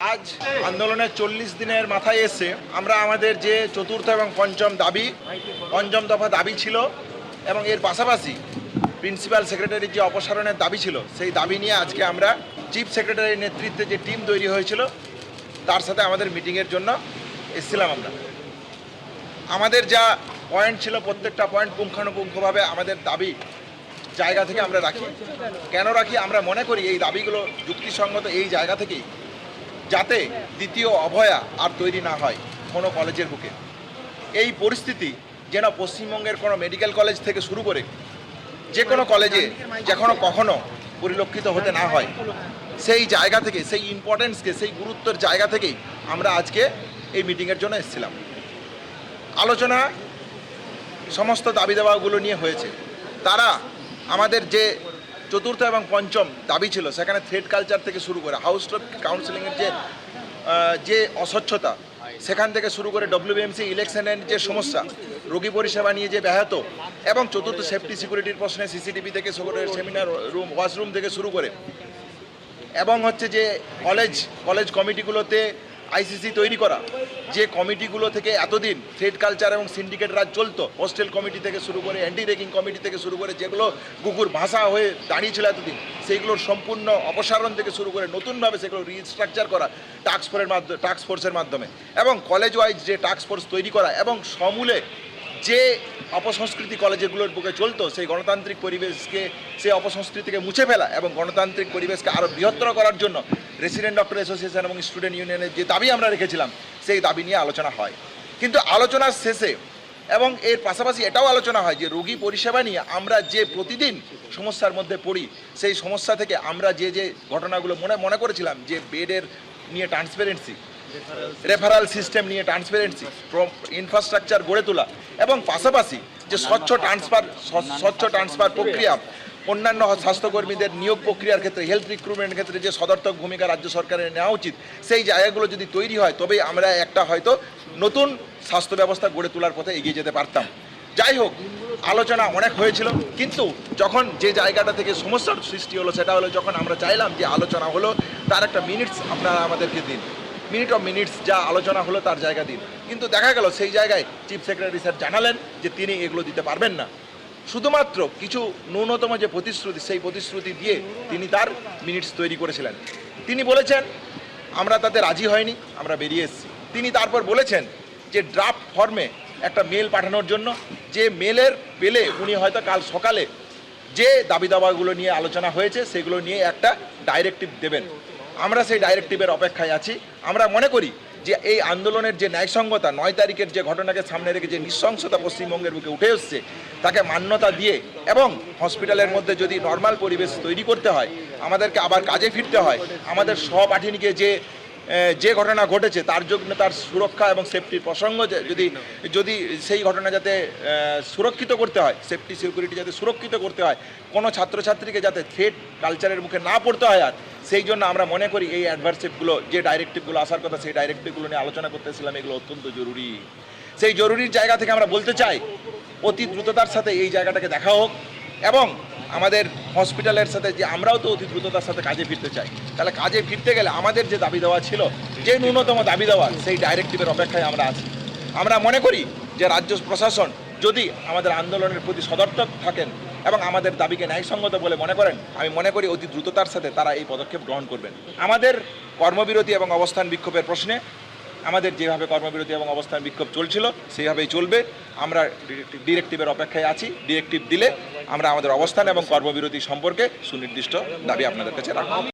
আজ আন্দোলনের 40 দিনের মাথায় এসে আমরা আমাদের যে চতুর্থ এবং পঞ্চম দফা দাবি ছিল এবং এর পাশাপাশি প্রিন্সিপাল সেক্রেটারির যে অপসারণের দাবি ছিল সেই দাবি নিয়ে আজকে আমরা চিফ সেক্রেটারির নেতৃত্বে যে টিম তৈরি হয়েছিল তার সাথে আমাদের মিটিংয়ের জন্য এসেছিলাম। আমাদের যা পয়েন্ট ছিল প্রত্যেকটা পয়েন্ট পুঙ্খানুপুঙ্খভাবে আমাদের দাবি জায়গা থেকে আমরা রাখি। কেন রাখি? আমরা মনে করি এই দাবিগুলো যুক্তিসঙ্গত এই জায়গা থেকেই, যাতে দ্বিতীয় অভয়া আর তৈরি না হয় কোনো কলেজের বুকে। এই পরিস্থিতি যেন পশ্চিমবঙ্গের কোনো মেডিকেল কলেজ থেকে শুরু করে যে কোনো কলেজে কখনো পরিলক্ষিত হতে না হয়, সেই জায়গা থেকে, সেই ইম্পর্টেন্সকে, সেই গুরুত্বের জায়গা থেকেই আমরা আজকে এই মিটিংয়ের জন্য এসেছিলাম। আলোচনা সমস্ত দাবি দাবাগুলো নিয়ে হয়েছে। তারা আমাদের যে চতুর্থ এবং পঞ্চম দাবি ছিল সেখানে থ্রেড কালচার থেকে শুরু করে হাউস টপ কাউন্সিলিংয়ের যে অস্বচ্ছতা, সেখান থেকে শুরু করে ডব্লিউবিএমসি ইলেকশনের যে সমস্যা, রোগী পরিষেবা নিয়ে যে ব্যাহত, এবং চতুর্থ সেফটি সিকিউরিটির প্রশ্নে সিসিটিভি থেকে শুরু করে সেমিনার রুম, ওয়াশরুম থেকে শুরু করে, এবং হচ্ছে যে কলেজ কমিটিগুলোতে আইসিসি তৈরি করা, যে কমিটিগুলো থেকে এতদিন থ্রেড কালচার এবং সিন্ডিকেট রাজ চলতো, হোস্টেল কমিটি থেকে শুরু করে, অ্যান্টি রেগিং কমিটি থেকে শুরু করে, যেগুলো কুকুর ভাষা হয়ে দাঁড়িয়েছিল এতদিন, সেইগুলোর সম্পূর্ণ অপসারণ থেকে শুরু করে নতুনভাবে সেগুলো রিস্ট্রাকচার করা টাস্ক ফোর্সের মাধ্যমে, এবং কলেজ ওয়াইজ যে টাস্ক ফোর্স তৈরি করা, এবং সমূলে যে অপসংস্কৃতি কলেজগুলোর বুকে চলতো সেই গণতান্ত্রিক পরিবেশকে, সেই অপসংস্কৃতিকে মুছে ফেলা এবং গণতান্ত্রিক পরিবেশকে আরও বৃহত্তর করার জন্য রেসিডেন্ট ডক্টর অ্যাসোসিয়েশন এবং স্টুডেন্ট ইউনিয়নের যে দাবি আমরা রেখেছিলাম সেই দাবি নিয়ে আলোচনা হয়। কিন্তু আলোচনার শেষে এবং এর পাশাপাশি এটাও আলোচনা হয় যে রোগী পরিষেবা নিয়ে আমরা যে প্রতিদিন সমস্যার মধ্যে পড়ি, সেই সমস্যা থেকে আমরা যে ঘটনাগুলো মনে করেছিলাম, যে বেডের নিয়ে ট্রান্সপারেন্সি, রেফারাল সিস্টেম নিয়ে ট্রান্সপারেন্সি, ইনফ্রাস্ট্রাকচার গড়ে তোলা, এবং পাশাপাশি যে স্বচ্ছ ট্রান্সফার প্রক্রিয়া, অন্যান্য স্বাস্থ্যকর্মীদের নিয়োগ প্রক্রিয়ার ক্ষেত্রে, হেলথ রিক্রুটমেন্টের ক্ষেত্রে যে সদর্থক ভূমিকা রাজ্য সরকারের নেওয়া উচিত, সেই জায়গাগুলো যদি তৈরি হয় তবেই আমরা একটা হয়তো নতুন স্বাস্থ্য ব্যবস্থা গড়ে তোলার পথে এগিয়ে যেতে পারতাম। যাই হোক, আলোচনা অনেক হয়েছিল, কিন্তু যখন যে জায়গাটা থেকে সমস্যার সৃষ্টি হলো সেটা হলো যখন আমরা চাইলাম যে আলোচনা হলো তার একটা মিনিটস আপনারা আমাদেরকে দিন, মিনিটস যা আলোচনা হলো তার জায়গা দিন। কিন্তু দেখা গেল সেই জায়গায় চিফ সেক্রেটারি স্যার জানালেন যে তিনি এগুলো দিতে পারবেন না। শুধুমাত্র কিছু ন্যূনতম যে প্রতিশ্রুতি, সেই প্রতিশ্রুতি দিয়ে তিনি তার মিনিটস তৈরি করেছিলেন। তিনি বলেছেন আমরা তাতে রাজি হয়নি, আমরা বেরিয়ে এসেছি। তিনি তারপর বলেছেন যে ড্রাফট ফর্মে একটা মেল পাঠানোর জন্য, যে মেলের পেলে উনি হয়তো কাল সকালে যে দাবি দাবাগুলো নিয়ে আলোচনা হয়েছে সেগুলো নিয়ে একটা ডাইরেক্টিভ দেবেন। আমরা সেই ডাইরেক্টিভের অপেক্ষায় আছি। আমরা মনে করি যে এই আন্দোলনের যে ন্যায়সঙ্গতা, 9 তারিখের যে ঘটনাকে সামনে রেখে যে নৃশংসতা পশ্চিমবঙ্গের বুকে উঠে এসছে, তাকে মান্যতা দিয়ে, এবং হসপিটালের মধ্যে যদি নর্মাল পরিবেশ তৈরি করতে হয়, আমাদেরকে আবার কাজে ফিরতে হয়, আমাদের সহপাঠিনীকে যে ঘটনা ঘটেছে তার জন্য তার সুরক্ষা এবং সেফটির প্রসঙ্গ যদি সেই ঘটনা যাতে সুরক্ষিত করতে হয়, সেফটি সিকিউরিটি যাতে সুরক্ষিত করতে হয়, কোনো ছাত্রছাত্রীকে যাতে থ্রেড কালচারের মুখে না পড়তে হয়, আর সেই জন্য আমরা মনে করি এই অ্যাডভার্সিভগুলো, যে ডাইরেক্টিভগুলো আসার কথা, সেই ডাইরেক্টিভগুলো নিয়ে আলোচনা করতেছিলাম, এগুলো অত্যন্ত জরুরি। সেই জরুরির জায়গা থেকে আমরা বলতে চাই অতি দ্রুততার সাথে এই জায়গাটাকে দেখা হোক, এবং আমাদের হসপিটালের সাথে যে আমরাও তো অতি দ্রুততার সাথে কাজে ফিরতে চাই। তাহলে কাজে ফিরতে গেলে আমাদের যে দাবি দেওয়া ছিল, যে ন্যূনতম দাবি দেওয়া, সেই ডাইরেক্টিভের অপেক্ষায় আমরা আছি। আমরা মনে করি যে রাজ্য প্রশাসন যদি আমাদের আন্দোলনের প্রতি সদর্থক থাকেন এবং আমাদের দাবিকে ন্যায়সঙ্গত বলে মনে করেন, আমি মনে করি অতি দ্রুততার সাথে তারা এই পদক্ষেপ গ্রহণ করবেন। আমাদের কর্মবিরতি এবং অবস্থান বিক্ষোভের প্রশ্নে আমাদের যেভাবে কর্মবিরতি এবং অবস্থান বিক্ষোভ চলছিল সেইভাবেই চলবে। আমরা ডিরেক্টিভের অপেক্ষায় আছি। ডিরেক্টিভ দিলে আমরা আমাদের অবস্থান এবং কর্মবিরতি সম্পর্কে সুনির্দিষ্ট দাবি আপনাদের কাছে রাখব।